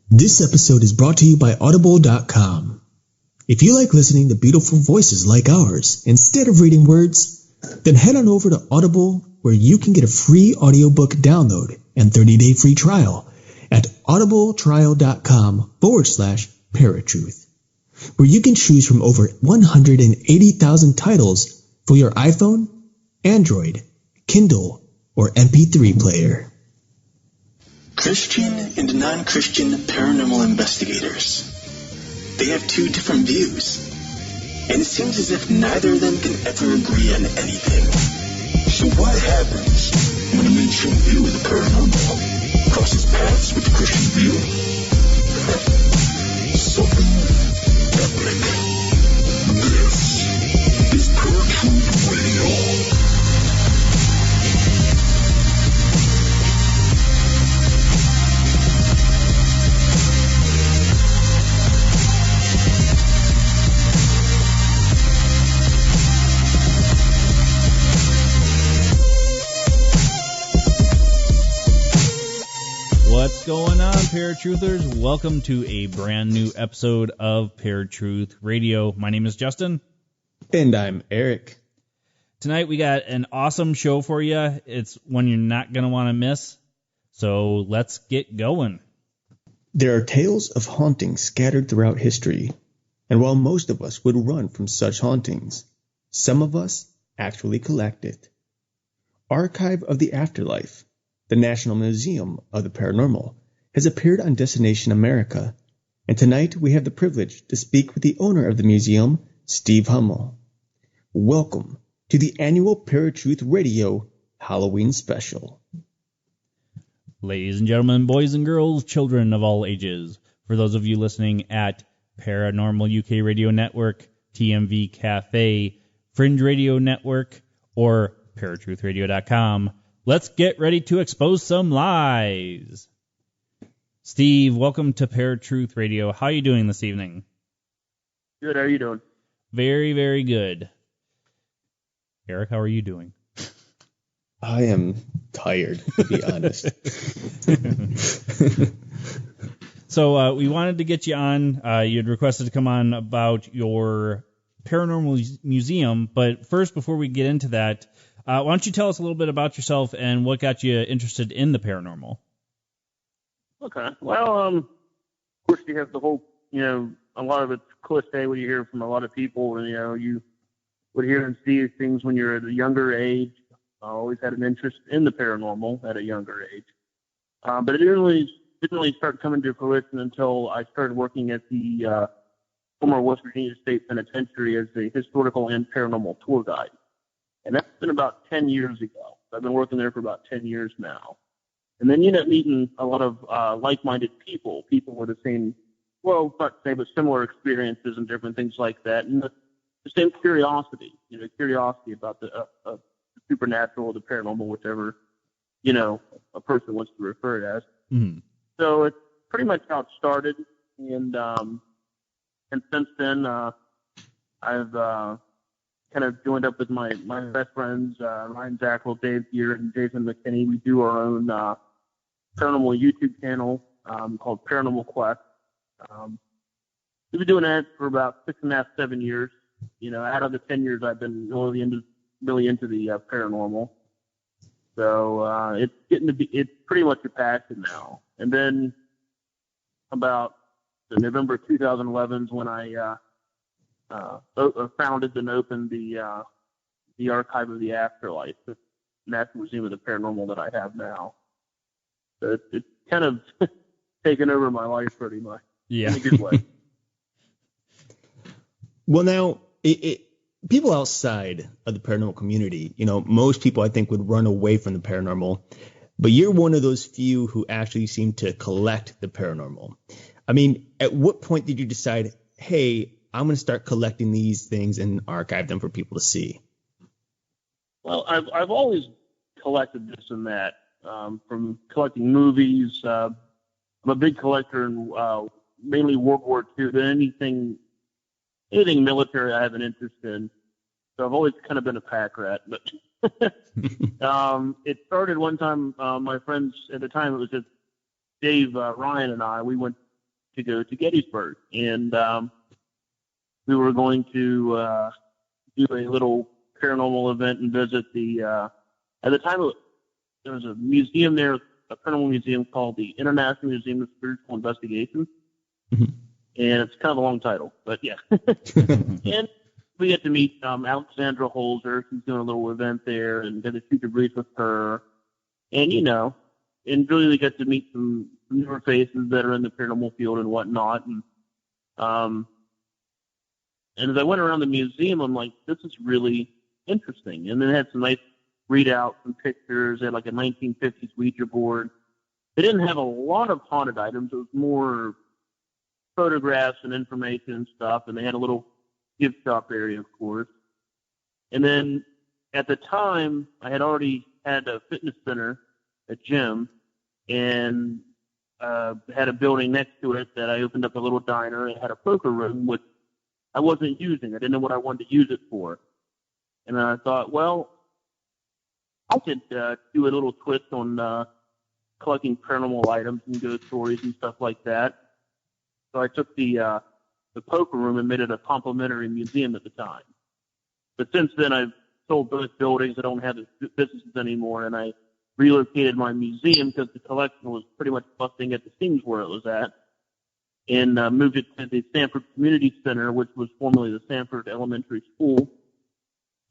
This episode is brought to you by Audible.com. If you like listening to beautiful voices like ours instead of reading words, then head on over to Audible, where you can get a free audiobook download and 30-day free trial at audibletrial.com/paratruth, where you can choose from over 180,000 titles for your iPhone, Android, Kindle, or MP3 player. Christian and non-Christian paranormal investigators. They have two different views, and it seems as if neither of them can ever agree on anything. So what happens when a mainstream view of the paranormal crosses paths with the Christian view? Something epic. This is Paratruth Radio. What's going on, Paratruthers? Welcome to a brand new episode of Paratruth Radio. My name is Justin. And I'm Eric. Tonight we got an awesome show for you. It's one you're not going to want to miss. So let's get going. There are tales of hauntings scattered throughout history. And while most of us would run from such hauntings, some of us actually collect it. Archive of the Afterlife, the National Museum of the Paranormal, has appeared on Destination America, and tonight we have the privilege to speak with the owner of the museum, Steve Hummel. Welcome to the annual Paratruth Radio Halloween Special. Ladies and gentlemen, boys and girls, children of all ages, for those of you listening at Paranormal UK Radio Network, TMV Cafe, Fringe Radio Network, or paratruthradio.com, let's get ready to expose some lies. Steve, welcome to Paratruth Radio. How are you doing this evening? Good. How are you doing? Very, very good. Eric, how are you doing? I am tired, to be honest. So we wanted to get you on. You had requested to come on about your paranormal museum. But first, before we get into that, why don't you tell us a little bit about yourself and what got you interested in the paranormal? Okay. Well, of course, you have the whole, a lot of it's cliche what you hear from a lot of people, and, you would hear and see things when you're at a younger age. I always had an interest in the paranormal at a younger age. But it didn't really start coming to fruition until I started working at the former West Virginia State Penitentiary as a historical and paranormal tour guide. And that's been about 10 years ago. I've been working there for about 10 years now. And then you end up meeting a lot of like-minded people with the same, well, not the same, but similar experiences and different things like that. And the same curiosity, curiosity about the supernatural, the paranormal, whichever, a person wants to refer it as. Mm-hmm. So it's pretty much how it started. And since then, I've kind of joined up with my best friends, Ryan Zackrell, Dave Gear, and Jason McKinney. We do our own paranormal YouTube channel called Paranormal Quest. We've been doing that for about 6.5, 7 years. Out of the 10 years, I've been really into the paranormal. So it's pretty much a passion now. And then about November 2011 is when I founded and opened the Archive of the Afterlife, the National Museum of the Paranormal that I have now. So it's kind of taken over my life pretty much. Yeah. In a good way. Well, now, people outside of the paranormal community, most people I think would run away from the paranormal, but you're one of those few who actually seem to collect the paranormal. I mean, at what point did you decide, hey, I'm going to start collecting these things and archive them for people to see? Well, I've always collected this and that, from collecting movies. I'm a big collector in mainly World War II, but anything military I have an interest in. So I've always kind of been a pack rat. But it started one time, my friends at the time, it was just Dave, Ryan, and I, we went to go to Gettysburg, and we were going to do a little paranormal event and visit the. At the time, there was a museum there, a paranormal museum called the International Museum of Spiritual Investigations, and it's kind of a long title, but yeah. And we get to meet Alexandra Holzer. She's doing a little event there, and get to shoot the breeze with her, and and really get to meet some newer faces that are in the paranormal field and whatnot. And as I went around the museum, I'm like, this is really interesting. And then it had some nice readouts and pictures. They had like a 1950s Ouija board. They didn't have a lot of haunted items. It was more photographs and information and stuff. And they had a little gift shop area, of course. And then at the time, I had already had a fitness center, a gym, and had a building next to it that I opened up a little diner. It had a poker room, which I wasn't using. I didn't know what I wanted to use it for. And I thought, well, I could do a little twist on collecting paranormal items and ghost stories and stuff like that. So I took the poker room and made it a complimentary museum at the time. But since then, I've sold both buildings. I don't have the businesses anymore, and I relocated my museum because the collection was pretty much busting at the seams where it was at, and moved it to the Sanford Community Center, which was formerly the Sanford Elementary School.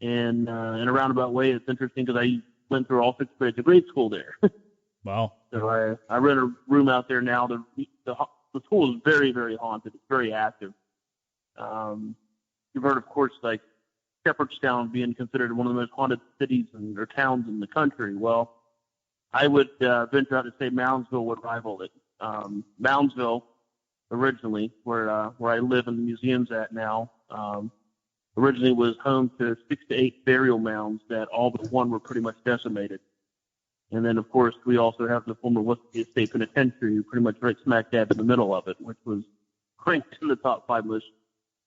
And in a roundabout way, it's interesting because I went through all 6th grades of grade school there. Wow. So I rent a room out there now. The school is very, very haunted. It's very active. You've heard, of course, like Shepherdstown being considered one of the most haunted cities or towns in the country. Well, I would venture out to say Moundsville would rival it. Moundsville, originally, where I live and the museum's at now, originally was home to 6 to 8 burial mounds that all but one were pretty much decimated. And then, of course, we also have the former Westgate State Penitentiary, pretty much right smack dab in the middle of it, which was ranked in the top 5 most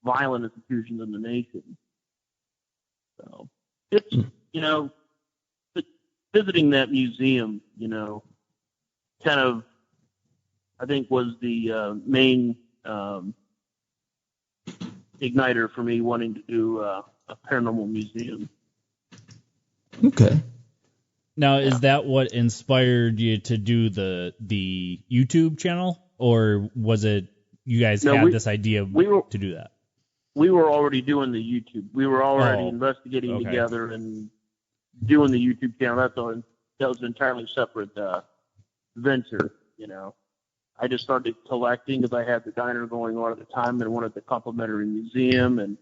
violent institutions in the nation. So it's, visiting that museum, kind of, I think, was the main igniter for me wanting to do a paranormal museum. Okay. Now, is that what inspired you to do the YouTube channel, or was it you guys had this idea to do that? We were already doing the YouTube. We were already investigating together and doing the YouTube channel. That was an entirely separate venture. I just started collecting because I had the diner going on at the time and wanted the complimentary museum, and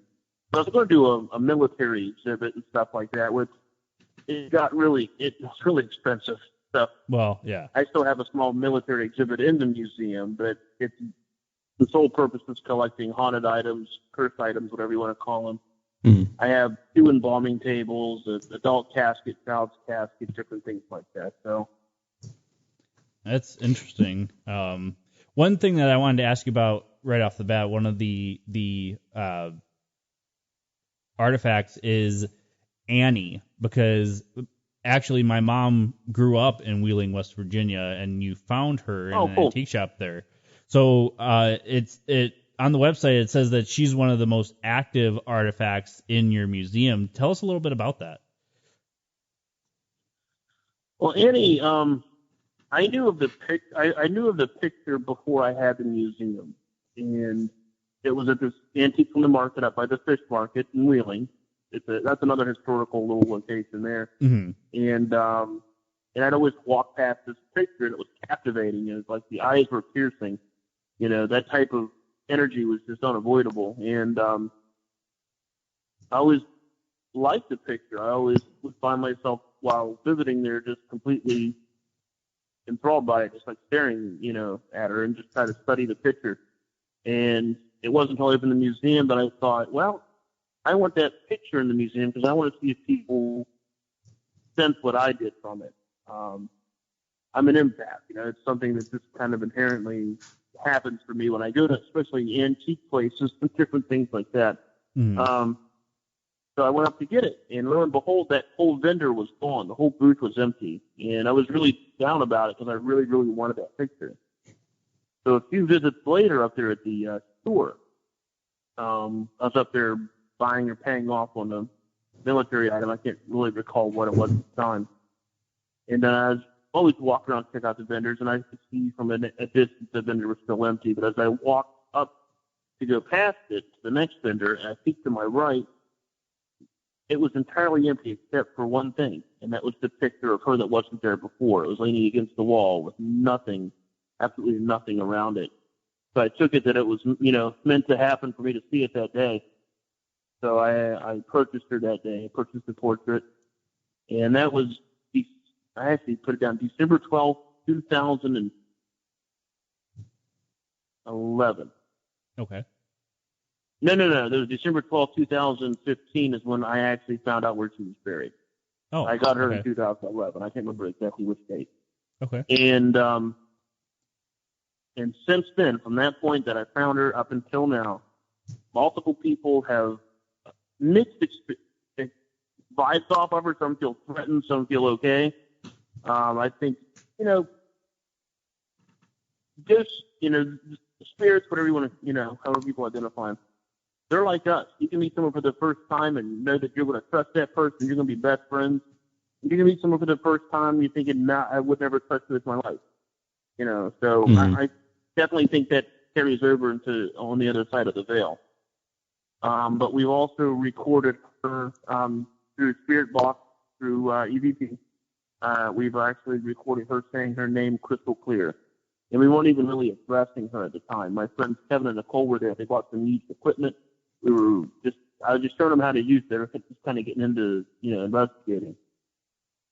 I was going to do a military exhibit and stuff like that, which it was really expensive stuff. Well, yeah. I still have a small military exhibit in the museum, but the sole purpose is collecting haunted items, cursed items, whatever you want to call them. Mm-hmm. I have 2 embalming tables, adult casket, child's casket, different things like that. So that's interesting. One thing that I wanted to ask you about right off the bat, one of the artifacts is Annie, because actually my mom grew up in Wheeling, West Virginia, and you found her in an antique shop there. So it on the website it says that she's one of the most active artifacts in your museum. Tell us a little bit about that. Well, Annie, I knew of the picture before I had the museum, and it was at this Antique from the Market up by the fish market in Wheeling. That's another historical little location there. Mm-hmm. And I'd always walk past this picture, and it was captivating. It was like the eyes were piercing. That type of energy was just unavoidable. And I always liked the picture. I always would find myself while visiting there just completely enthralled by it, just like staring, at her and just try to study the picture. And it wasn't until I opened the museum that I thought, well, I want that picture in the museum because I want to see if people sense what I did from it. I'm an empath, it's something that just kind of inherently happens for me when I go to especially antique places and different things like that. Mm-hmm. So I went up to get it, and lo and behold, that whole vendor was gone. The whole booth was empty, and I was really down about it because I really, really wanted that picture. So a few visits later up there at the store, I was up there buying or paying off on a military item. I can't really recall what it was at the time. And I was always walking around to check out the vendors, and I could see from a distance the vendor was still empty. But as I walked up to go past it to the next vendor, and I peeked to my right, it was entirely empty except for one thing, and that was the picture of her that wasn't there before. It was leaning against the wall with nothing, absolutely nothing around it. So I took it that it was, meant to happen for me to see it that day. So I purchased her that day. I purchased the portrait, and that was, I actually put it down, December 12th, 2011. Okay. No. It was December 12th, 2015 is when I actually found out where she was buried. Oh, I got her okay. in 2011. I can't remember exactly which date. Okay. And since then, from that point that I found her up until now, multiple people have mixed vibes off of her. Some feel threatened, some feel okay. I think, just, spirits, whatever you want to, however people identify them, they're like us. You can meet someone for the first time and know that you're going to trust that person. You're going to be best friends. You can meet someone for the first time, you're thinking, nah, I would never trust this in my life. So I definitely think that carries over into on the other side of the veil. But we've also recorded her through Spirit Box, through EVP. We've actually recorded her saying her name crystal clear. And we weren't even really addressing her at the time. My friends Kevin and Nicole were there. They bought some used equipment. I was just showing them how to use it. They were just kind of getting into, investigating.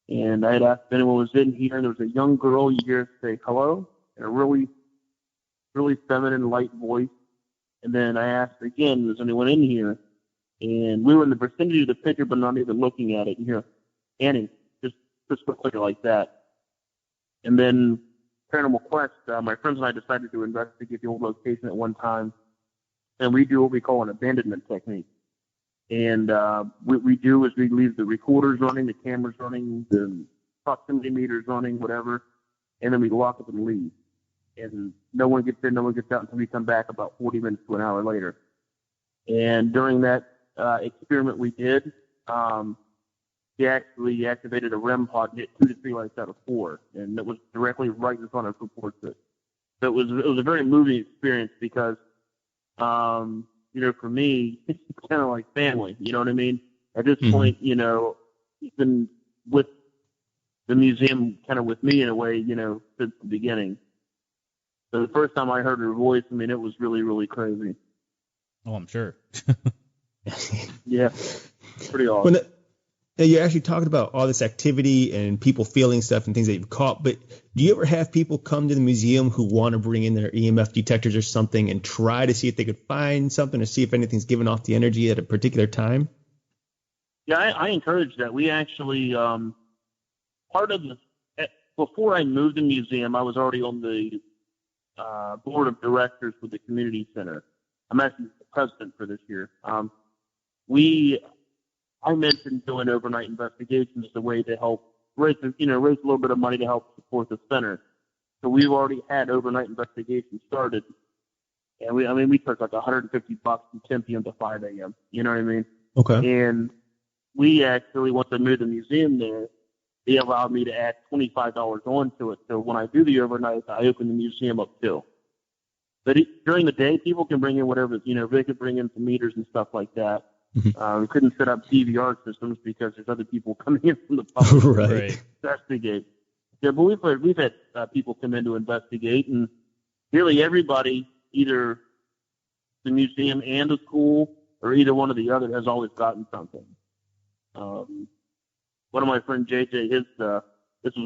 And I had asked if anyone was in here, and there was a young girl you hear say hello in a really, really feminine, light voice. And then I asked again, is anyone in here? And we were in the vicinity of the picture, but not even looking at it. And here, Annie, just crystal clear like that. And then Paranormal Quest, my friends and I decided to investigate the old location at one time. And we do what we call an abandonment technique. And what we do is we leave the recorders running, the cameras running, the proximity meters running, whatever, and then we lock up and leave. And no one gets in, no one gets out until we come back about 40 minutes to an hour later. And during that experiment we did, he actually activated a REM pod and hit 2 to 3 lights out of 4, and it was directly right in front of her portrait. So it was a very moving experience because, for me, it's kind of like family. You know what I mean? At this point, he's been with the museum, kind of with me in a way, since the beginning. So the first time I heard her voice, it was really, really crazy. Oh, I'm sure. Yeah, pretty awesome. You're actually talking about all this activity and people feeling stuff and things that you've caught, but do you ever have people come to the museum who want to bring in their EMF detectors or something and try to see if they could find something or see if anything's giving off the energy at a particular time? Yeah, I encourage that. We actually, part of before I moved to the museum, I was already on the board of directors for the community center. I'm actually the president for this year. I mentioned doing overnight investigations as a way to help raise a little bit of money to help support the center. So we've already had overnight investigations started, and we took like $150 from 10 p.m. to 5 a.m. You know what I mean? Okay. And we actually, once I moved the museum there, they allowed me to add $25 onto it. So when I do the overnight, I open the museum up too. But during the day, people can bring in whatever, they could bring in some meters and stuff like that. We couldn't set up DVR systems because there's other people coming in from the public Right. to investigate. Yeah, but we've had people come in to investigate, and nearly everybody, either the museum and the school, or either one or the other, has always gotten something. One of my friend JJ, this was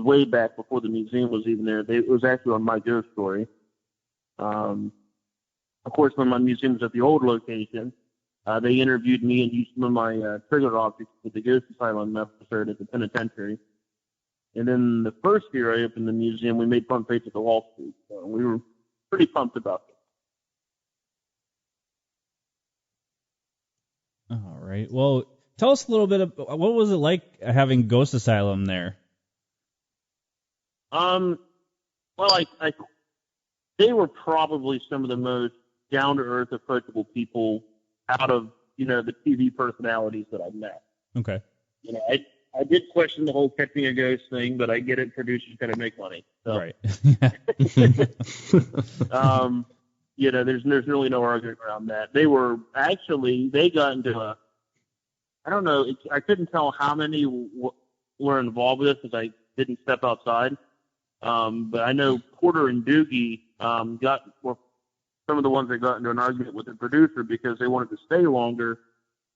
way back before the museum was even there. It was actually on my ghost story. Of course, when my museum was at the old location, they interviewed me and used some of my trigger objects with the ghost asylum episode at the penitentiary. And then the first year I opened the museum, we made front page of the Wall Street. So we were pretty pumped about it. All right. Well, tell us a little bit about what was it like having Ghost Asylum there? Well, they were probably some of the most down-to-earth, approachable people out of, the TV personalities that I've met. Okay. I did question the whole catching a ghost thing, but I get it. Producers got to make money. So. Right. There's really no argument around that. They got into I don't know. I couldn't tell how many were involved with this because I didn't step outside. But I know Porter and Doogie were some of the ones that got into an argument with the producer because they wanted to stay longer,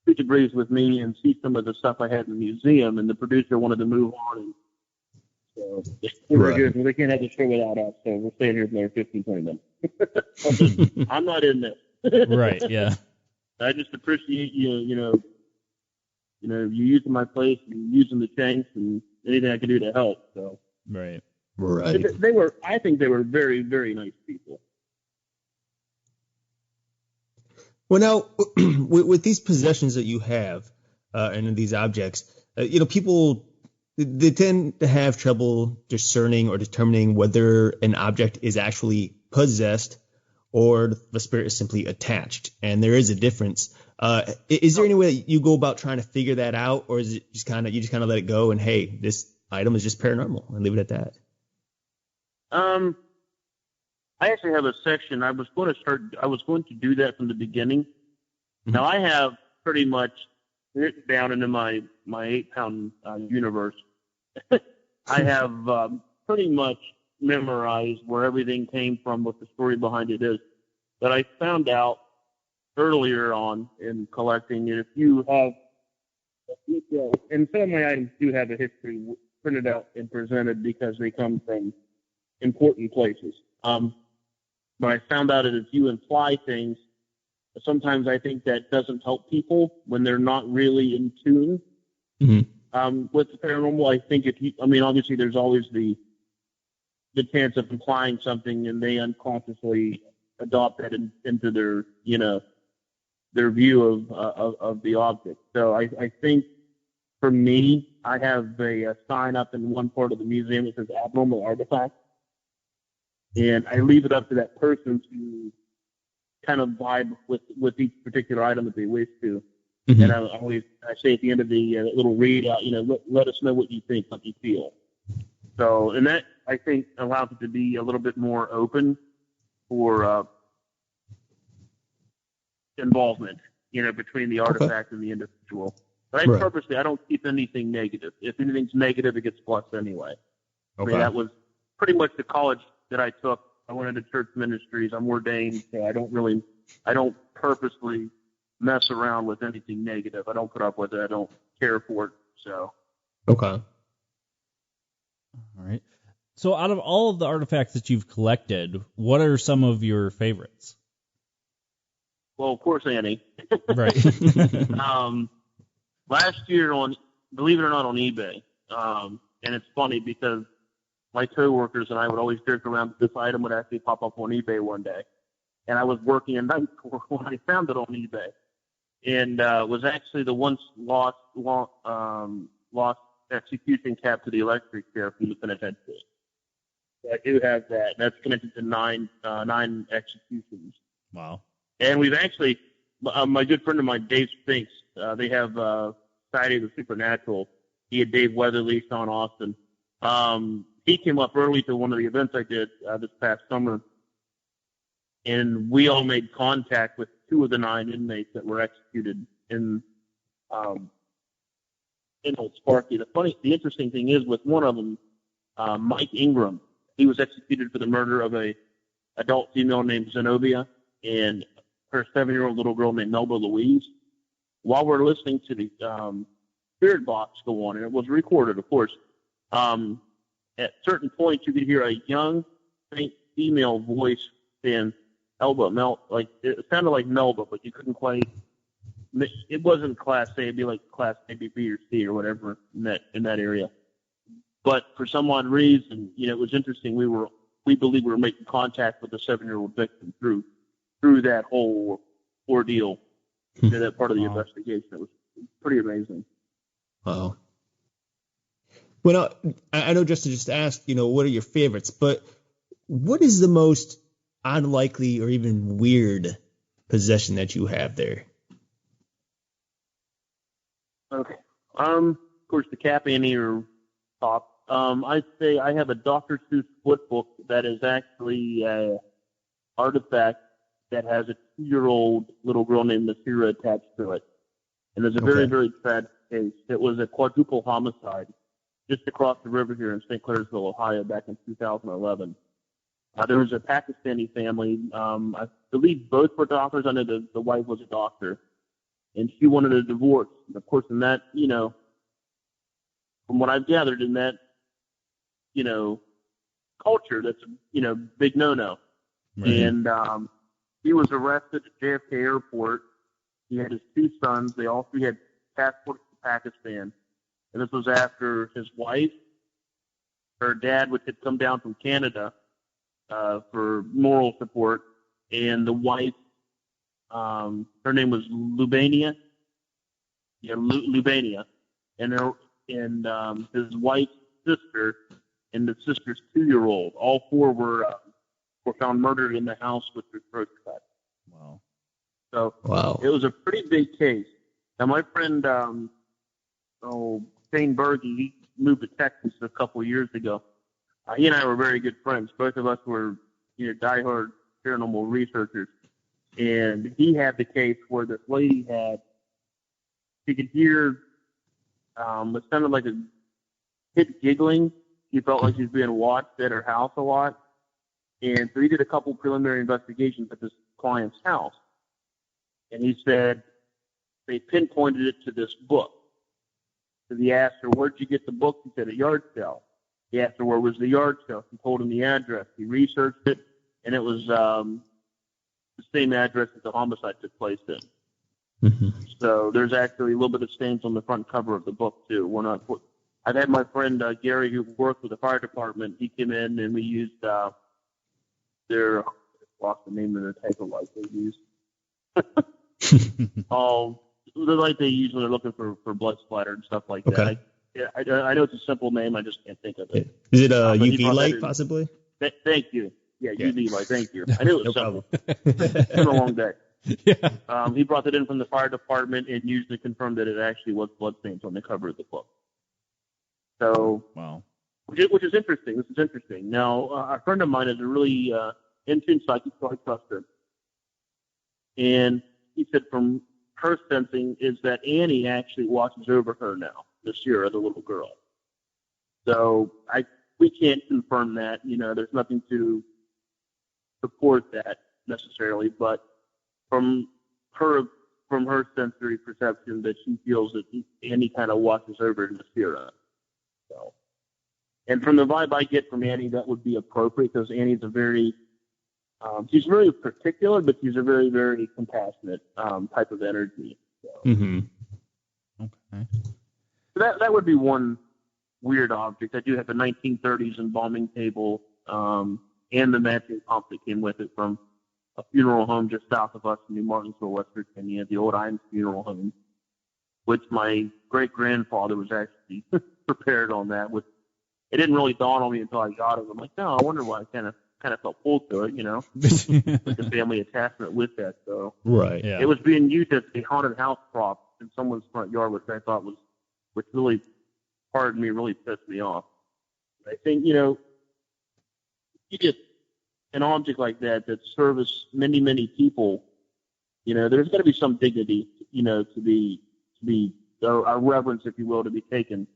shoot the breeze with me, and see some of the stuff I had in the museum. And the producer wanted to move on. And so they were good. Well, they can't have the show without us, so we're staying here for another 15, 20 minutes. I'm not in this. Right, yeah. I just appreciate you using my place and using the tanks and anything I can do to help. So right. I think they were very, very nice people. Well, now with these possessions that you have and these objects, people they tend to have trouble discerning or determining whether an object is actually possessed or the spirit is simply attached, and there is a difference. Is there any way that you go about trying to figure that out, or is it just kind of let it go and hey, this item is just paranormal and leave it at that? I actually have a section. I was going to do that from the beginning. Mm-hmm. Now I have pretty much written down into my 8-pound universe. I have pretty much memorized where everything came from, what the story behind it is. But I found out earlier on in collecting that if you have a detail, and some of my items do have a history printed out and presented because they come from important places. But I found out that if you imply things, sometimes I think that doesn't help people when they're not really in tune with the paranormal. I think obviously there's always the chance of implying something and they unconsciously adopt that into their view of the object. So I think for me, I have a sign up in one part of the museum that says abnormal artifact. And I leave it up to that person to kind of vibe with each particular item that they wish to. Mm-hmm. And I say at the end of the little readout, let us know what you think, what you feel. So, and that I think allows it to be a little bit more open for involvement, between the artifact and the individual. But purposely, I don't keep anything negative. If anything's negative, it gets flushed anyway. Okay. I mean, that was pretty much the college that I took. I went into church ministries. I'm ordained, so I don't purposely mess around with anything negative. I don't put up with it. I don't care for it. So. Okay. All right. So out of all of the artifacts that you've collected, what are some of your favorites? Well, of course, Annie. Right. Last year believe it or not, on eBay. And it's funny because my coworkers and I would always joke around that this item would actually pop up on eBay one day. And I was working in night court when I found it on eBay. And was actually the once lost execution cap to the electric chair from the penitentiary. So I do have that. That's connected to nine executions. Wow. And we've actually, my good friend of mine, Dave Spinks, they have Society of the Supernatural. He had Dave Weatherly, Sean Austin. He came up early to one of the events I did this past summer, and we all made contact with 2 of the 9 inmates that were executed in Old Sparky. The interesting thing is with one of them, Mike Ingram, he was executed for the murder of a adult female named Zenobia and her 7-year-old little girl named Melba Louise. While we're listening to the spirit box go on, and it was recorded, of course, at certain points you could hear a young, faint female voice saying, it sounded like Melba, but you couldn't quite. It wasn't Class A. It'd be like Class A, B, or C, or whatever in that area. But for some odd reason, it was interesting. We believe we were making contact with the 7-year-old victim through that whole ordeal, that part of the investigation. It was pretty amazing. Wow. Well, I know Justin just asked, what are your favorites, but what is the most unlikely or even weird possession that you have there? Okay. Of course, the Cap Annie are top. I'd say I have a Dr. Seuss flip book that is actually an artifact that has a 2-year-old little girl named Nasira attached to it. And there's a very, very tragic case. It was a quadruple homicide just across the river here in St. Clairsville, Ohio, back in 2011. There was a Pakistani family. I believe both were doctors. I know the wife was a doctor. And she wanted a divorce. And of course, in that, from what I've gathered in that, culture, that's a, big no-no. Right. And he was arrested at JFK Airport. He had his 2 sons. They all 3 had passports to Pakistan. And this was after his wife, her dad, which had come down from Canada for moral support, and the wife, her name was Lubania. Yeah, Lubania. And his wife's sister and the sister's 2-year-old. All 4 were found murdered in the house with their throats cut. Wow. So It was a pretty big case. Now, my friend, Shane Berge, he moved to Texas a couple of years ago. He and I were very good friends. Both of us were, diehard paranormal researchers. And he had the case where this lady she could hear, it sounded like a kid giggling. She felt like she was being watched at her house a lot. And so he did a couple preliminary investigations at this client's house. And he said they pinpointed it to this book. So he asked her, "Where'd you get the book?" He said, "A yard sale." He asked her, "Where was the yard sale?" He told him the address. He researched it, and it was the same address that the homicide took place in. Mm-hmm. So there's actually a little bit of stains on the front cover of the book, too. I've had my friend Gary, who worked with the fire department. He came in, and we used their – lost the name of the type of light they use. The light they use when they're looking for blood splatter and stuff like that. I know it's a simple name. I just can't think of it. Is it a UV light, possibly? Thank you. Yeah, UV light. Thank you. I knew it was simple. It's been a long day. Yeah. He brought it in from the fire department and usually confirmed that it actually was bloodstains on the cover of the book. So, wow. Which is interesting. This is interesting. Now, a friend of mine is a really in-tune psychic, so I trust her. And he said from her sensing is that Annie actually watches over her now, Nasira, the little girl. So we can't confirm that. There's nothing to support that necessarily, but from her sensory perception, that she feels that Annie kind of watches over Nasira. So, and from the vibe I get from Annie, that would be appropriate because Annie's a very she's very particular, but she's a very, very compassionate type of energy. So. Mm-hmm. Okay. So that would be one weird object. I do have a 1930s embalming table and the matching pump that came with it from a funeral home just south of us in New Martinsville, West Virginia, the old Iams Funeral Home, which my great-grandfather was actually prepared on that. It didn't really dawn on me until I got it. I'm like, no, I wonder why I kind of felt pulled to it, like a family attachment with that. So right, yeah. It was being used as a haunted house prop in someone's front yard, which I thought which really, pardon me, really pissed me off. I think, you get an object like that service many, many people, there's got to be some dignity, to be a reverence, if you will, to be taken,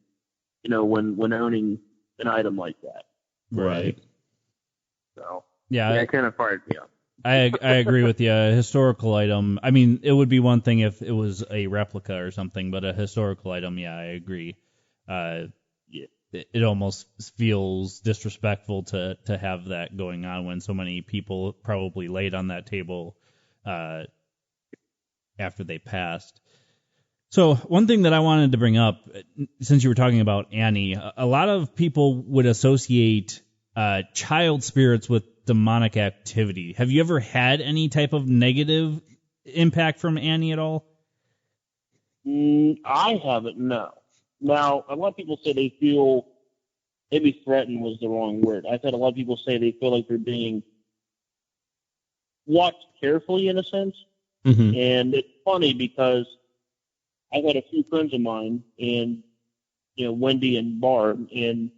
when owning an item like that. Right. So, yeah, it kind of fired me up. I agree with you. A historical item, I mean, it would be one thing if it was a replica or something, but a historical item, yeah, I agree. It almost feels disrespectful to have that going on when so many people probably laid on that table after they passed. So one thing that I wanted to bring up, since you were talking about Annie, a lot of people would associate child spirits with demonic activity. Have you ever had any type of negative impact from Annie at all? I haven't, no. Now, a lot of people say they feel, maybe threatened was the wrong word. I've had a lot of people say they feel like they're being watched carefully in a sense. Mm-hmm. And it's funny because I've had a few friends of mine, and Wendy and Barb, and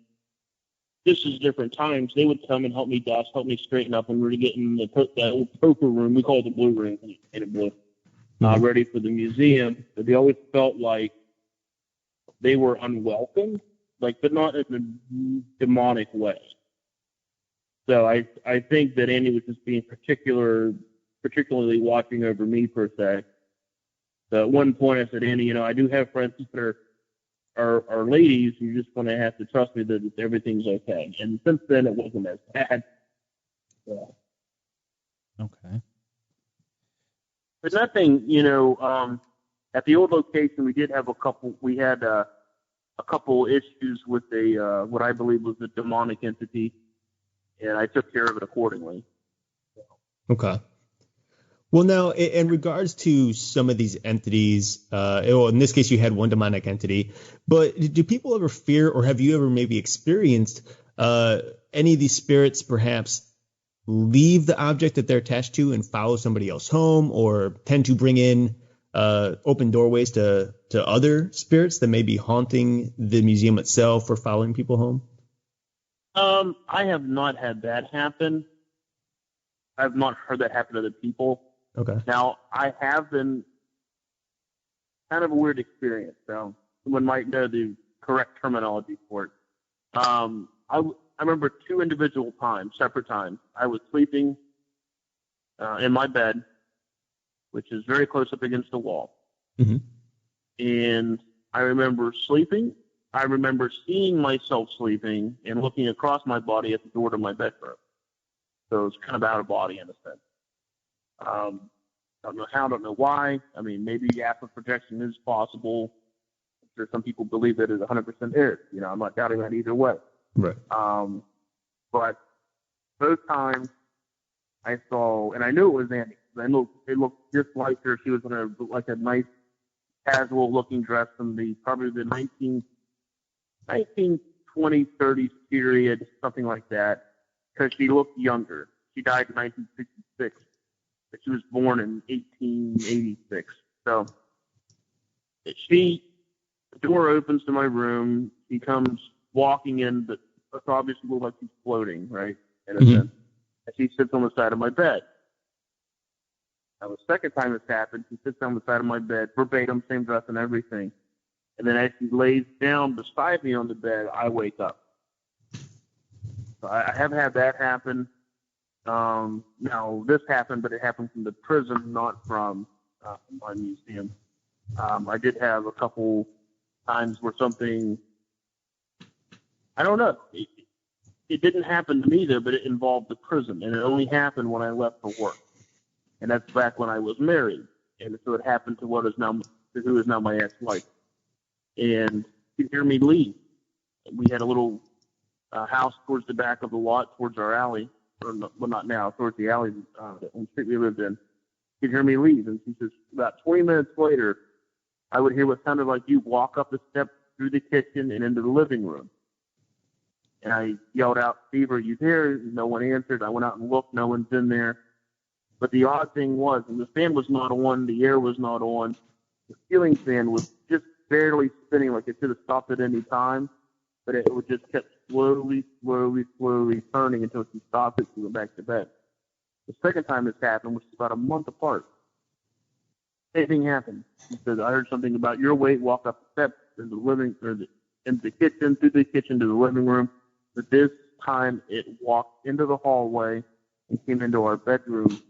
this is different times. They would come and help me dust, help me straighten up when we were getting that old poker room. We call it the blue room, painted blue, ready for the museum. But they always felt like they were unwelcome, but not in a demonic way. So I think that Andy was just being particularly watching over me per se. So at one point I said, Andy, I do have friends that are ladies. You're just going to have to trust me that everything's okay. And since then, it wasn't as bad. So. Okay. But nothing, at the old location, we did have a couple. We had a couple issues with what I believe was a demonic entity, and I took care of it accordingly. Okay. Well, now, in regards to some of these entities, in this case, you had one demonic entity, but do people ever fear, or have you ever maybe experienced any of these spirits perhaps leave the object that they're attached to and follow somebody else home, or tend to bring in open doorways to other spirits that may be haunting the museum itself or following people home? I have not had that happen. I've not heard that happen to other people. Okay. Now, I have been kind of a weird experience, so someone might know the correct terminology for it. I remember two individual times, separate times. I was sleeping in my bed, which is very close up against the wall. Mm-hmm. And I remember sleeping. I remember seeing myself sleeping and looking across my body at the door to my bedroom. So it was kind of out of body in a sense. Don't know how, don't know why. I mean, maybe astral projection is possible. I'm sure some people believe that it 100% is. I'm not doubting that either way. Right. But both times I saw, and I knew it was Annie. It looked just like her. She was in a nice, casual-looking dress from probably the 1920s, 30s period, something like that, because she looked younger. She died in 1966, but she was born in 1886. So the door opens to my room. She comes walking in, but it obviously looks like she's floating, right, in a sense. And she sits on the side of my bed. Now, the second time this happened, she sits on the side of my bed, verbatim, same dress and everything. And then as she lays down beside me on the bed, I wake up. So I have had that happen. Now, this happened, but it happened from the prison, not from my museum. I did have a couple times where something, I don't know, it didn't happen to me there, but it involved the prison, and it only happened when I left for work. And that's back when I was married. And so it happened to who is now my ex-wife. And you could hear me leave. We had a little house towards the back of the lot, towards our alley. Not now, towards the alley on the street we lived in. You could hear me leave. And she says, about 20 minutes later, I would hear what sounded like you walk up the steps through the kitchen and into the living room. And I yelled out, Steve, are you there? No one answered. I went out and looked. No one's in there. But the odd thing was, and the fan was not on, the air was not on, the ceiling fan was just barely spinning, like it should have stopped at any time, but it would just kept slowly turning until she stopped it and went back to bed. The second time this happened, which is about a month apart, same thing happened. She said, I heard something about your weight, walk up the steps into the kitchen, through the kitchen to the living room, but this time it walked into the hallway and came into our bedroom.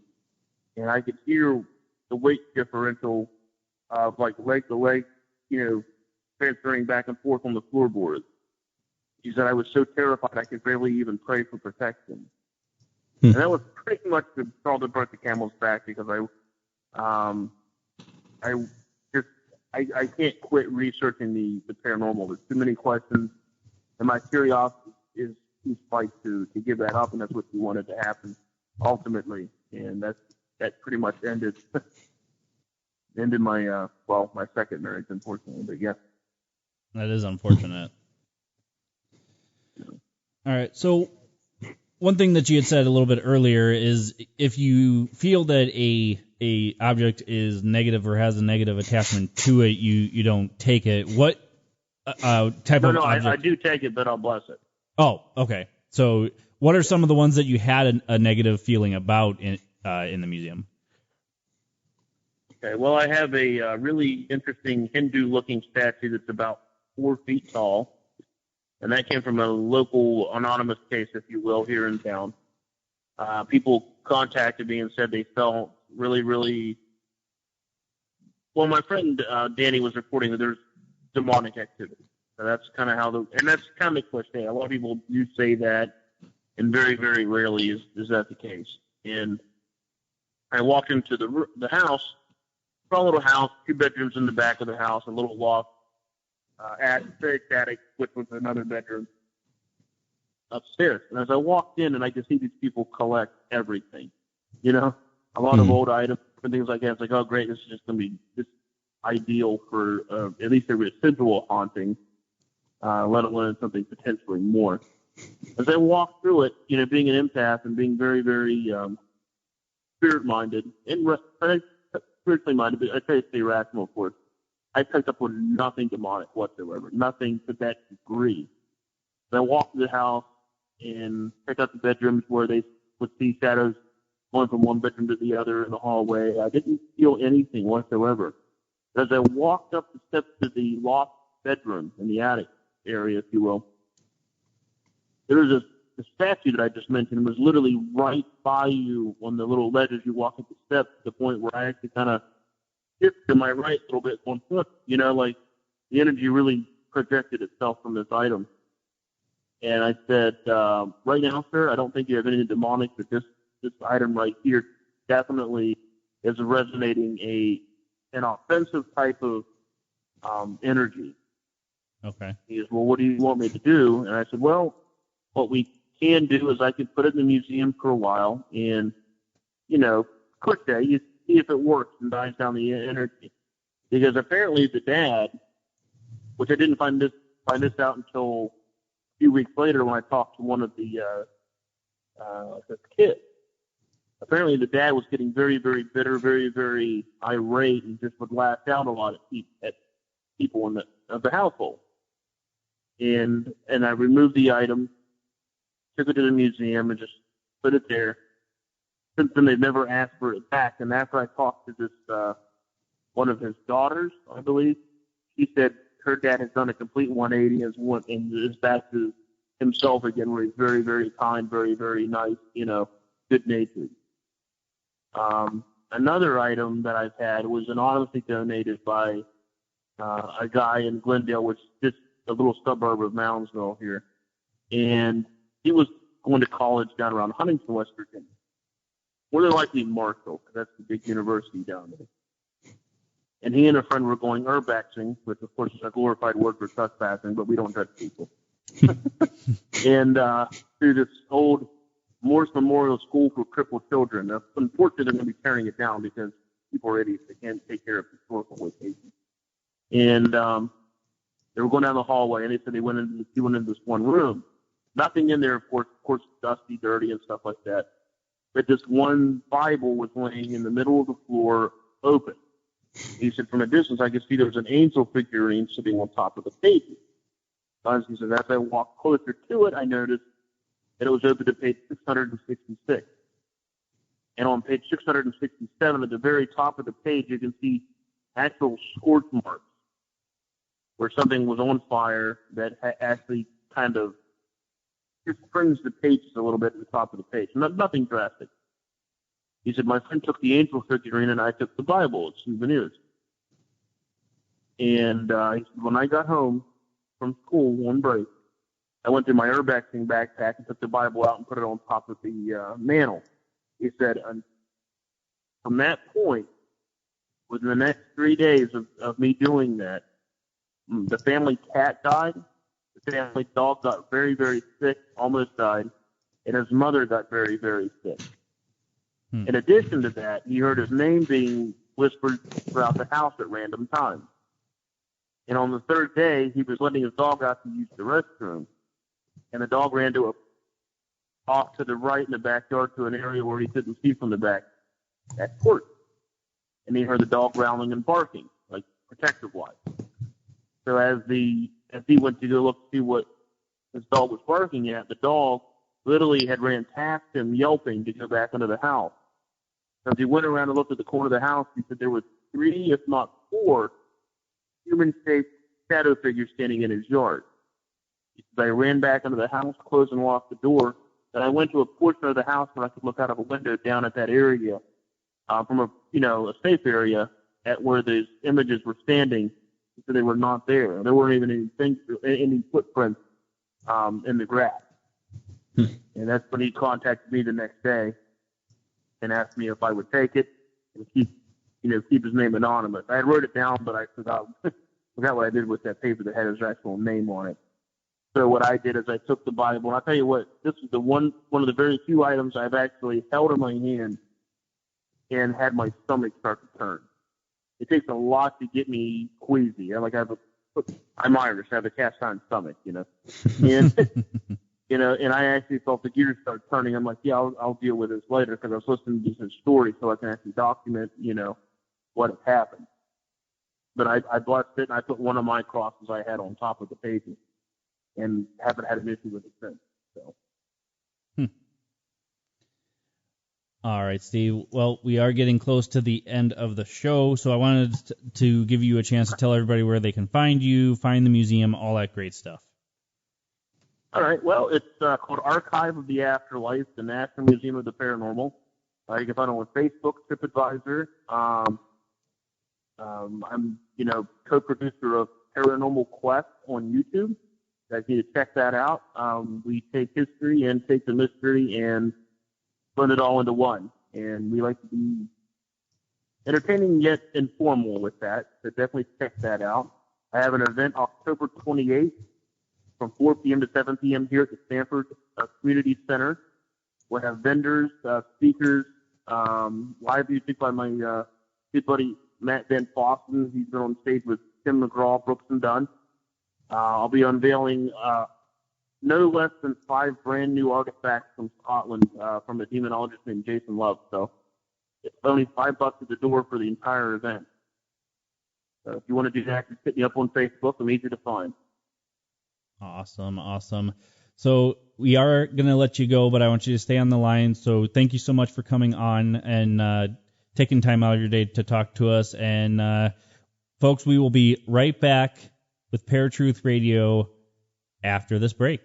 And I could hear the weight differential of like leg to leg, transferring back and forth on the floorboards. She said I was so terrified I could barely even pray for protection. And that was pretty much the straw that broke the camel's back, because I can't quit researching the paranormal. There's too many questions, and my curiosity is too spiked to give that up, and that's what we wanted to happen ultimately. And that pretty much ended my my second marriage, unfortunately. But yeah, that is unfortunate. All right, so one thing that you had said a little bit earlier is if you feel that a object is negative or has a negative attachment to it, you don't take it. What type of object? I do take it, but I'll bless it. Oh, okay. So what are some of the ones that you had a negative feeling about in the museum? Okay, well, I have a really interesting Hindu-looking statue that's about 4 feet tall, and that came from a local anonymous case, if you will, here in town. People contacted me and said they felt really, really... Well, my friend Danny was reporting that there's demonic activity. So that's kind of how and that's kind of a cliche. A lot of people do say that, and very, very rarely is that the case. And I walked into the house, a little house, 2 bedrooms in the back of the house, a little loft, very attic, which was another bedroom upstairs. And as I walked in, and I could see these people collect everything, a lot of old items and things like that. It's like, oh, great, this is just going to be just ideal for at least a residual haunting, let alone something potentially more. As I walked through it, being an empath and being very, very spirit-minded and spiritually minded, but I try to stay rational, of course. I picked up on nothing demonic whatsoever, nothing to that degree. And I walked through the house and checked out the bedrooms where they would see shadows going from one bedroom to the other in the hallway. I didn't feel anything whatsoever. As I walked up the steps to the loft bedroom in the attic area, if you will, there was the statue that I just mentioned was literally right by you on the little ledge as you walk up the steps, to the point where I actually kind of shifted to my right a little bit, one foot, like the energy really projected itself from this item. And I said, right now, sir, I don't think you have anything demonic, but this item right here definitely is resonating an offensive type of energy. Okay. He goes, well, what do you want me to do? And I said, well, what we can do is I could put it in the museum for a while and, quick day, you see if it works and dies down the energy. Because apparently the dad, which I didn't find this out until a few weeks later when I talked to one of the kids. Apparently the dad was getting very, very bitter, very, very irate, and just would lash out a lot at people in the household. And I removed the item, took it to the museum, and just put it there. Since then, they've never asked for it back. And after I talked to this one of his daughters, I believe, she said her dad has done a complete 180 and is back to himself again, where he's very, very kind, very, very nice, good-natured. Another item that I've had was anonymously donated by a guy in Glendale, which is just a little suburb of Moundsville here. And he was going to college down around Huntington, West Virginia. More than likely Marshall, because that's the big university down there. And he and a friend were going urbaxing, which of course is a glorified word for trespassing, but we don't judge people. And through this old Morse Memorial School for Crippled Children. Now, unfortunately, they're going to be tearing it down because people are idiots. They can't take care of historical locations. And they were going down the hallway, and they said he went into this one room. Nothing in there, of course, dusty, dirty, and stuff like that. But this one Bible was laying in the middle of the floor, open. He said, from a distance, I could see there was an angel figurine sitting on top of the page. He said, as I walked closer to it, I noticed that it was open to page 666. And on page 667, at the very top of the page, you can see actual scorch marks where something was on fire that actually kind of just brings the pages a little bit to the top of the page. Nothing drastic. He said, my friend took the angel figurine and I took the Bible as souvenirs. And he said, when I got home from school one break, I went through my urbaxing backpack and took the Bible out and put it on top of the mantle. He said, from that point, within the next 3 days of me doing that, the family cat died, the family dog got very, very sick, almost died, and his mother got very, very sick. In addition to that, he heard his name being whispered throughout the house at random times. And on the third day, he was letting his dog out to use the restroom, and the dog ran to a off to the right in the backyard to an area where he couldn't see from the back porch. And he heard the dog growling and barking, like protective-wise. So as he went to go look to see what his dog was barking at, the dog literally had ran past him yelping to go back into the house. So as he went around and looked at the corner of the house, he said there was 3, if not 4, human-shaped shadow figures standing in his yard. He said, I ran back into the house, closed and locked the door, and I went to a portion of the house where I could look out of a window down at that area, from a safe area at where those images were standing. So they were not there. There weren't even any footprints in the grass. And that's when he contacted me the next day and asked me if I would take it and keep his name anonymous. I had wrote it down, but I forgot what I did with that paper that had his actual name on it. So what I did is I took the Bible, and I'll tell you what, this is one of the very few items I've actually held in my hand and had my stomach start to turn. It takes a lot to get me queasy. I'm Irish. I have a cast iron stomach, and and I actually felt the gears start turning. I'm like, yeah, I'll deal with this later, because I was listening to his story so I can actually document, what had happened. But I blessed it, and I put one of my crosses I had on top of the pages, and haven't had an issue with it since. So. All right, Steve. Well, we are getting close to the end of the show, so I wanted to give you a chance to tell everybody where they can find you, find the museum, all that great stuff. All right. Well, it's called Archive of the Afterlife, the National Museum of the Paranormal. You can find it on Facebook, TripAdvisor. I'm, co-producer of Paranormal Quest on YouTube. You guys need to check that out. We take history and take the mystery and blend it all into one. And we like to be entertaining yet informal with that, so definitely check that out. I have an event October 28th from 4 p.m. to 7 p.m. here at the Stanford Community Center. We'll have vendors, speakers, live music by my good buddy Matt Van Fossen. He's been on stage with Tim McGraw, Brooks and Dunn. I'll be unveiling no less than 5 brand new artifacts from Scotland from a demonologist named Jason Love. So it's only $5 at the door for the entire event. So if you want to do that, just hit me up on Facebook. I'm easy to find. Awesome. So we are going to let you go, but I want you to stay on the line. So thank you so much for coming on and taking time out of your day to talk to us. And folks, we will be right back with Paratruth Radio after this break.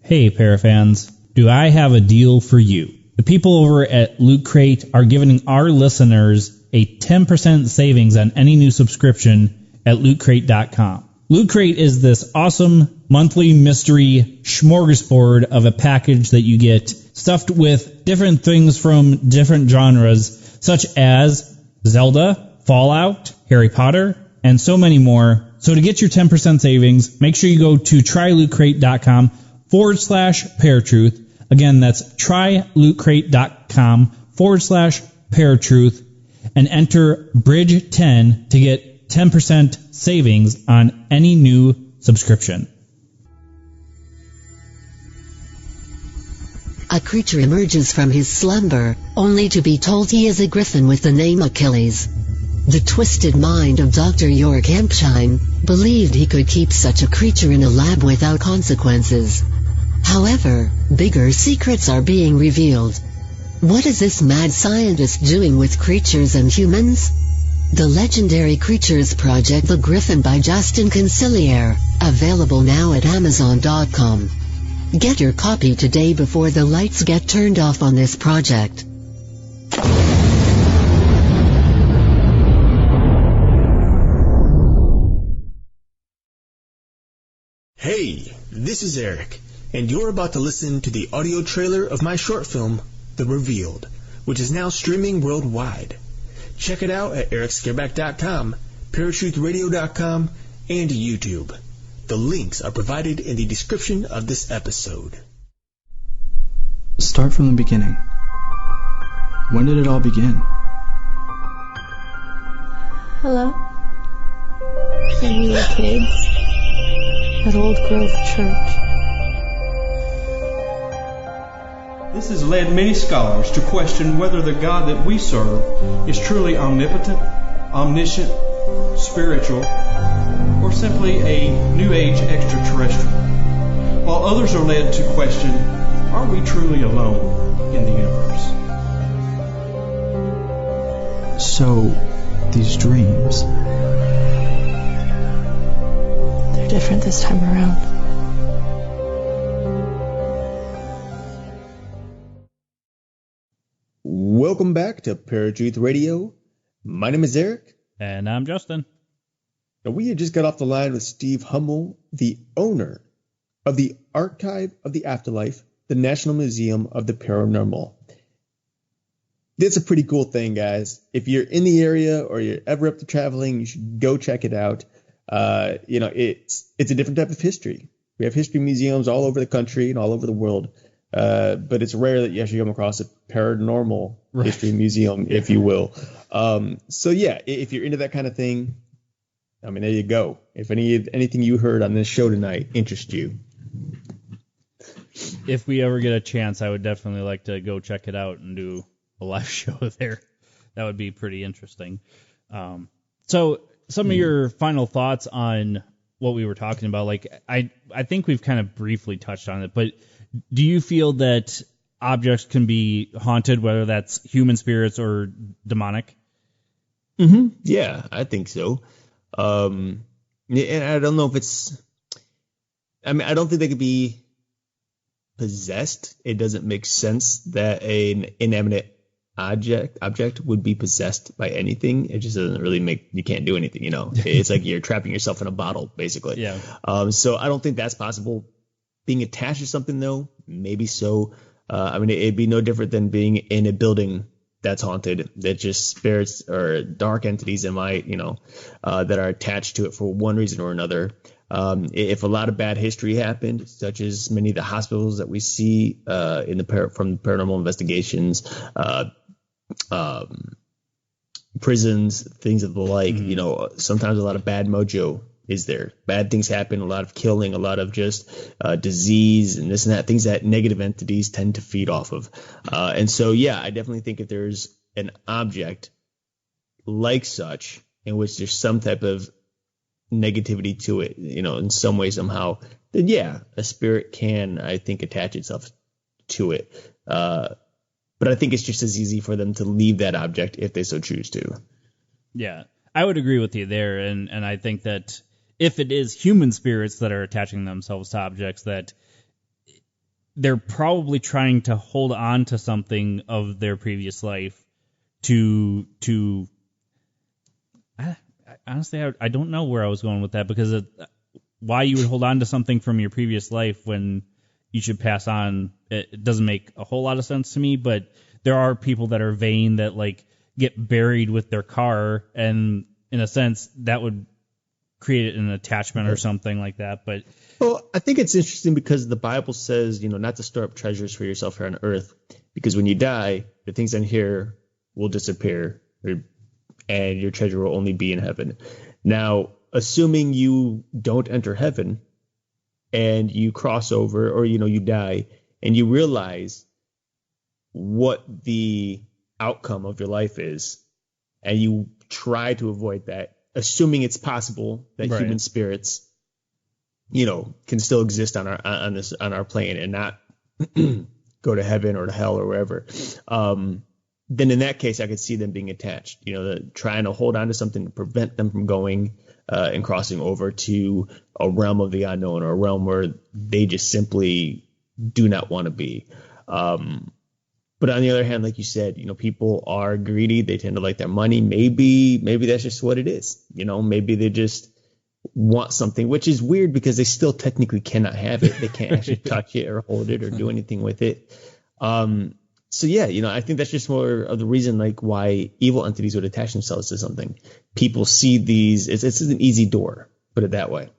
Hey, Parafans, do I have a deal for you? The people over at Loot Crate are giving our listeners a 10% savings on any new subscription at lootcrate.com. Loot Crate is this awesome monthly mystery smorgasbord of a package that you get stuffed with different things from different genres, such as Zelda, Fallout, Harry Potter, and so many more. So to get your 10% savings, make sure you go to trylootcrate.com/paratruth. Again, that's trylootcrate.com/paratruth and enter Bridge 10 to get 10% savings on any new subscription. A creature emerges from his slumber, only to be told he is a griffin with the name Achilles. The twisted mind of Dr. York Hampshire believed he could keep such a creature in a lab without consequences. However, bigger secrets are being revealed. What is this mad scientist doing with creatures and humans? The legendary Creatures Project The Griffin by Justin Conciliere, available now at Amazon.com. Get your copy today before the lights get turned off on this project. Hey, this is Eric, and you're about to listen to the audio trailer of my short film, The Revealed, which is now streaming worldwide. Check it out at ericscareback.com, paratruthradio.com, and YouTube. The links are provided in the description of this episode. Start from the beginning. When did it all begin? Hello? When we were kids, at Old Grove Church. This has led many scholars to question whether the God that we serve is truly omnipotent, omniscient, spiritual, or simply a New Age extraterrestrial, while others are led to question, are we truly alone in the universe? So, these dreams, they're different this time around. Welcome back to Paratruth Radio. My name is Eric. And I'm Justin. And we had just got off the line with Steve Hummel, the owner of the Archive of the Afterlife, the National Museum of the Paranormal. It's a pretty cool thing, guys. If you're in the area or you're ever up to traveling, you should go check it out. It's a different type of history. We have history museums all over the country and all over the world. But it's rare that you actually come across a paranormal history museum, if you will. So yeah, if you're into that kind of thing, I mean, there you go. If anything you heard on this show tonight interests you. If we ever get a chance, I would definitely like to go check it out and do a live show there. That would be pretty interesting. So some of your final thoughts on what we were talking about, like I think we've kind of briefly touched on it, but do you feel that objects can be haunted, whether that's human spirits or demonic? Mm-hmm. Yeah, I think so. And I don't know if it's... I mean, I don't think they could be possessed. It doesn't make sense that an inanimate object would be possessed by anything. It just doesn't really make... You can't do anything, you know. It's like you're trapping yourself in a bottle, basically. Yeah. So I don't think that's possible. Being attached to something, though, maybe so. I mean, it'd be no different than being in a building that's haunted, that just spirits or dark entities that are attached to it for one reason or another. If a lot of bad history happened, such as many of the hospitals that we see from the paranormal investigations, prisons, things of the like, sometimes a lot of bad mojo is there. Bad things happen, a lot of killing, a lot of just disease and this and that, things that negative entities tend to feed off of. And so, yeah, I definitely think if there's an object like such in which there's some type of negativity to it, in some way, somehow, then yeah, a spirit can, I think, attach itself to it. But I think it's just as easy for them to leave that object if they so choose to. Yeah, I would agree with you there. And I think that if it is human spirits that are attaching themselves to objects, that they're probably trying to hold on to something of their previous life honestly, I don't know where I was going with that, because why you would hold on to something from your previous life when you should pass on, it doesn't make a whole lot of sense to me. But there are people that are vain that like get buried with their car, and in a sense that would create an attachment or something like that. But well, I think it's interesting because the Bible says, not to store up treasures for yourself here on earth, because when you die, the things in here will disappear, and your treasure will only be in heaven. Now, assuming you don't enter heaven and you cross over, or you die, and you realize what the outcome of your life is, and you try to avoid that, assuming it's possible that human spirits, can still exist on our plane and not go to heaven or to hell or wherever. Then in that case, I could see them being attached, trying to hold on to something to prevent them from going and crossing over to a realm of the unknown, or a realm where they just simply do not want to be. But on the other hand, like you said, people are greedy. They tend to like their money. Maybe that's just what it is. Maybe they just want something, which is weird because they still technically cannot have it. They can't actually touch it or hold it or do anything with it. So yeah, I think that's just more of the reason, like, why evil entities would attach themselves to something. People see these. It's an easy door, put it that way.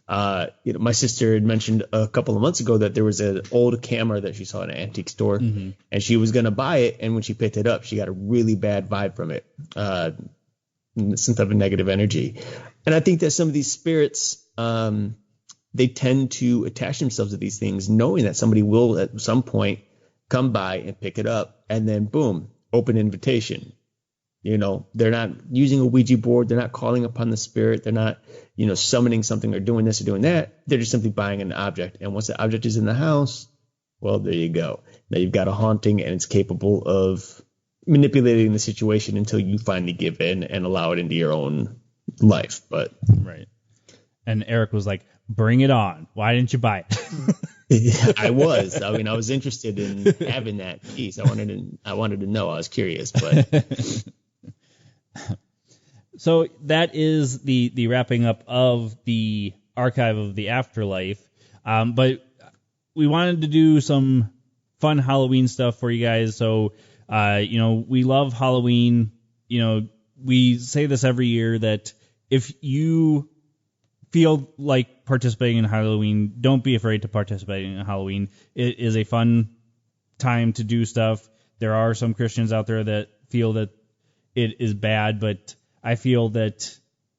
My sister had mentioned a couple of months ago that there was an old camera that she saw in an antique store, and she was going to buy it. And when she picked it up, she got a really bad vibe from it, some type of negative energy. And I think that some of these spirits, they tend to attach themselves to these things, knowing that somebody will at some point come by and pick it up, and then boom, open invitation. They're not using a Ouija board. They're not calling upon the spirit. They're not, summoning something or doing this or doing that. They're just simply buying an object. And once the object is in the house, well, there you go. Now you've got a haunting, and it's capable of manipulating the situation until you finally give in and allow it into your own life. But right. And Eric was like, bring it on. Why didn't you buy it? I was. I mean, I was interested in having that piece. I wanted to know. I was curious, but. So that is the wrapping up of the archive of the Afterlife. But we wanted to do some fun Halloween stuff for you guys. So, we love Halloween. We say this every year that if you feel like participating in Halloween, don't be afraid to participate in Halloween. It is a fun time to do stuff. There are some Christians out there that feel that it is bad, but I feel that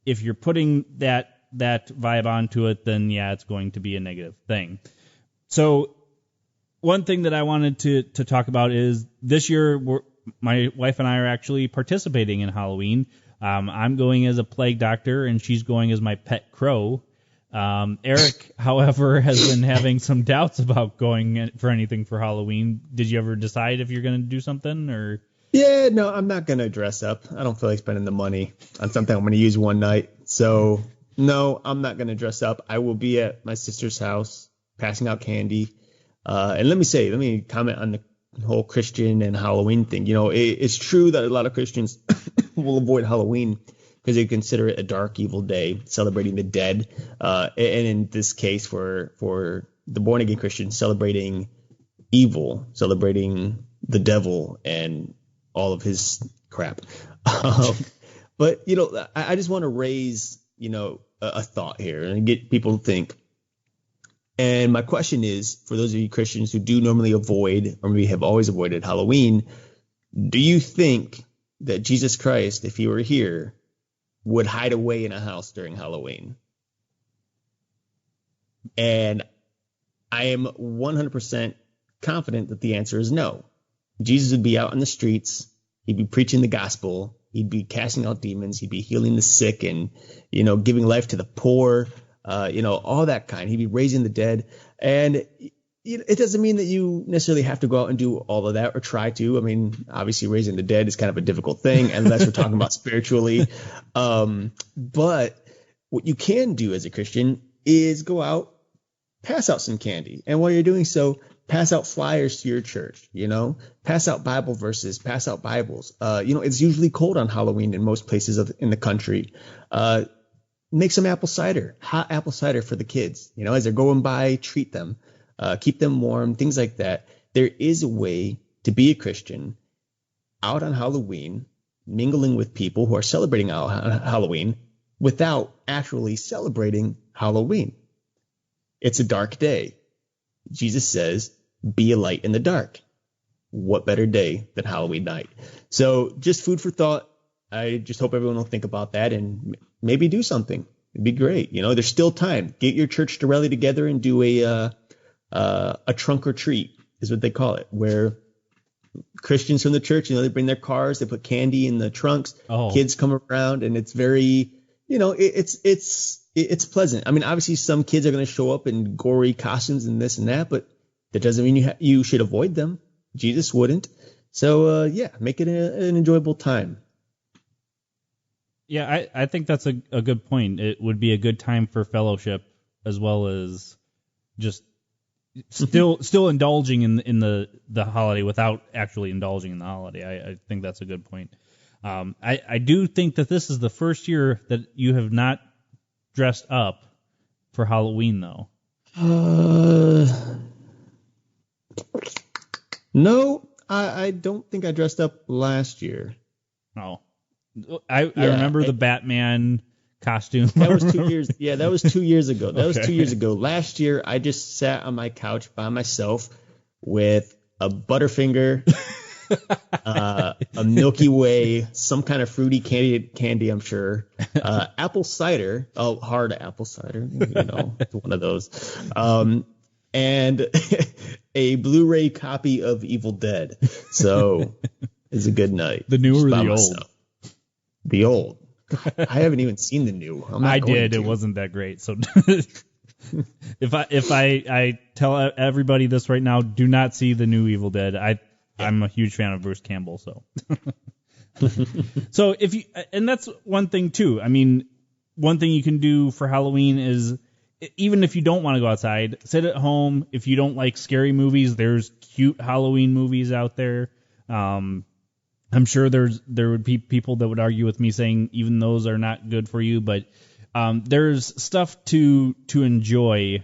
if you're putting that vibe onto it, then yeah, it's going to be a negative thing. So one thing that I wanted to talk about is this year, my wife and I are actually participating in Halloween. I'm going as a plague doctor, and she's going as my pet crow. Eric, however, has been having some doubts about going for anything for Halloween. Did you ever decide if you're going to do something, or? Yeah, no, I'm not going to dress up. I don't feel like spending the money on something I'm going to use one night. So, no, I'm not going to dress up. I will be at my sister's house passing out candy. And let me comment on the whole Christian and Halloween thing. It's true that a lot of Christians will avoid Halloween because they consider it a dark, evil day, celebrating the dead. And in this case, for the born-again Christians, celebrating evil, celebrating the devil and all of his crap. But, I just want to raise, a thought here and get people to think. And my question is, for those of you Christians who do normally avoid, or maybe have always avoided Halloween, do you think that Jesus Christ, if he were here, would hide away in a house during Halloween? And I am 100% confident that the answer is no. Jesus would be out in the streets. He'd be preaching the gospel. He'd be casting out demons. He'd be healing the sick and, giving life to the poor, all that kind. He'd be raising the dead. And it doesn't mean that you necessarily have to go out and do all of that or try to. I mean, obviously raising the dead is kind of a difficult thing unless we're talking about spiritually. But what you can do as a Christian is go out, pass out some candy. And while you're doing so, pass out flyers to your church, pass out Bible verses, pass out Bibles. It's usually cold on Halloween in most places in the country. Make some apple cider, hot apple cider for the kids, as they're going by, treat them, keep them warm, things like that. There is a way to be a Christian out on Halloween, mingling with people who are celebrating Halloween without actually celebrating Halloween. It's a dark day. Jesus says, be a light in the dark. What better day than Halloween night? So just food for thought. I just hope everyone will think about that and maybe do something. It'd be great. There's still time. Get your church to rally together and do a trunk or treat is what they call it, where Christians from the church, they bring their cars, they put candy in the trunks. Oh. Kids come around, and it's very, it's pleasant. I mean, obviously some kids are going to show up in gory costumes and this and that, but that doesn't mean you should avoid them. Jesus wouldn't. So, make it an enjoyable time. Yeah, I think that's a good point. It would be a good time for fellowship as well as just still indulging in the holiday without actually indulging in the holiday. I think that's a good point. I do think that this is the first year that you have not dressed up for Halloween, though. No, I don't think I dressed up last year. Oh. I remember the Batman costume. That was 2 years. Yeah, that was 2 years ago. That was 2 years ago. Last year, I just sat on my couch by myself with a Butterfinger, a Milky Way, some kind of fruity candy, I'm sure, apple cider. Oh, hard apple cider. It's one of those. And a Blu-ray copy of Evil Dead. So it's a good night. The new or the old? The old. I haven't even seen the new. I did. It wasn't that great. So if I tell everybody this right now, do not see the new Evil Dead. I'm a huge fan of Bruce Campbell. So so and that's one thing too. I mean, one thing you can do for Halloween is, even if you don't want to go outside, sit at home. If you don't like scary movies, there's cute Halloween movies out there. I'm sure there would be people that would argue with me saying even those are not good for you, but there's stuff to enjoy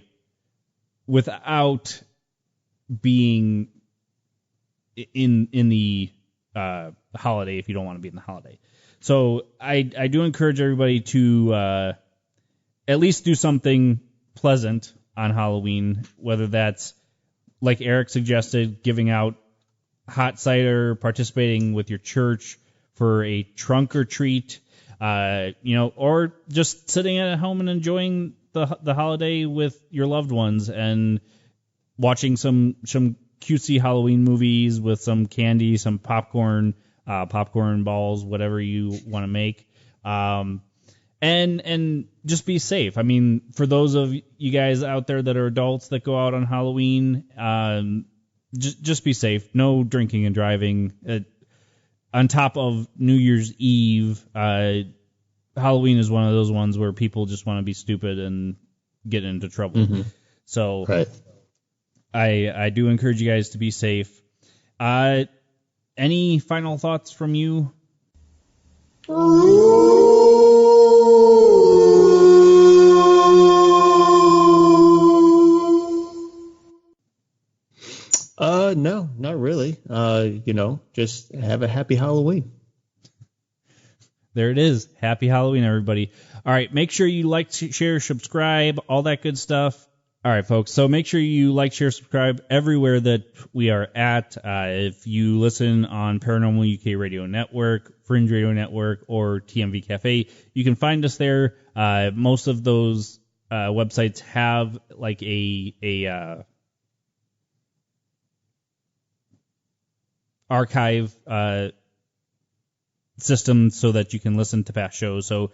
without being in the holiday if you don't want to be in the holiday. So I do encourage everybody to at least do something pleasant on Halloween, whether that's, like Eric suggested, giving out hot cider, participating with your church for a trunk or treat, or just sitting at home and enjoying the holiday with your loved ones and watching some cutesy Halloween movies with some candy, some popcorn balls, whatever you want to make. And just be safe. I mean, for those of you guys out there that are adults that go out on Halloween, just be safe. No drinking and driving. On top of New Year's Eve, Halloween is one of those ones where people just want to be stupid and get into trouble. Mm-hmm. So right. I do encourage you guys to be safe. Any final thoughts from you? No, not really. Just have a happy Halloween. There it is. Happy Halloween, everybody. All right, make sure you like, share, subscribe, all that good stuff. All right, folks, so make sure you like, share, subscribe everywhere that we are at. If you listen on Paranormal UK Radio Network, Fringe Radio Network, or TMV Cafe, you can find us there. Most of those websites have like a archive system so that you can listen to past shows. So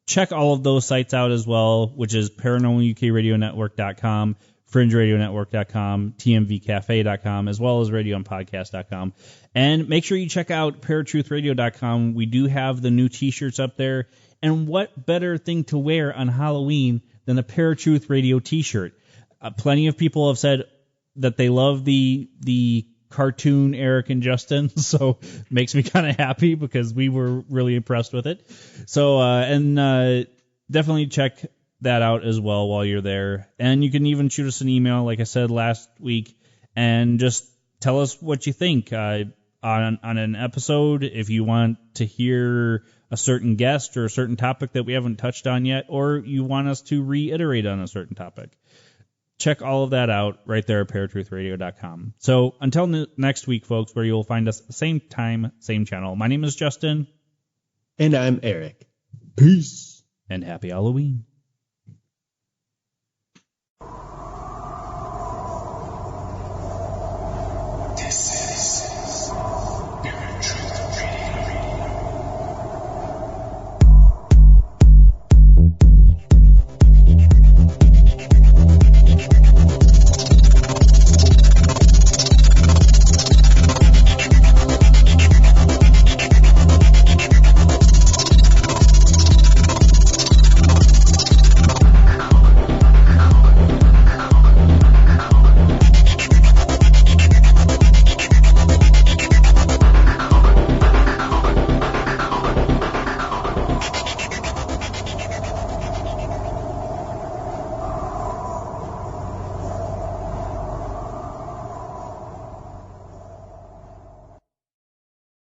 check all of those sites out as well, which is paranormalukradio.network.com, fringeradionetwork.com, tmvcafe.com, as well as radioandpodcast.com. And make sure you check out paratruthradio.com. We do have the new t-shirts up there. And what better thing to wear on Halloween than a Paratruth Radio t-shirt? Plenty of people have said that they love the cartoon Eric and Justin, so makes me kind of happy because we were really impressed with it. So definitely check that out as well while you're there. And you can even shoot us an email, like I said last week, and just tell us what you think on an episode. If you want to hear a certain guest or a certain topic that we haven't touched on yet, or you want us to reiterate on a certain topic. Check all of that out right there at paratruthradio.com. So until next week, folks, where you'll find us same time, same channel. My name is Justin. And I'm Eric. Peace. And happy Halloween.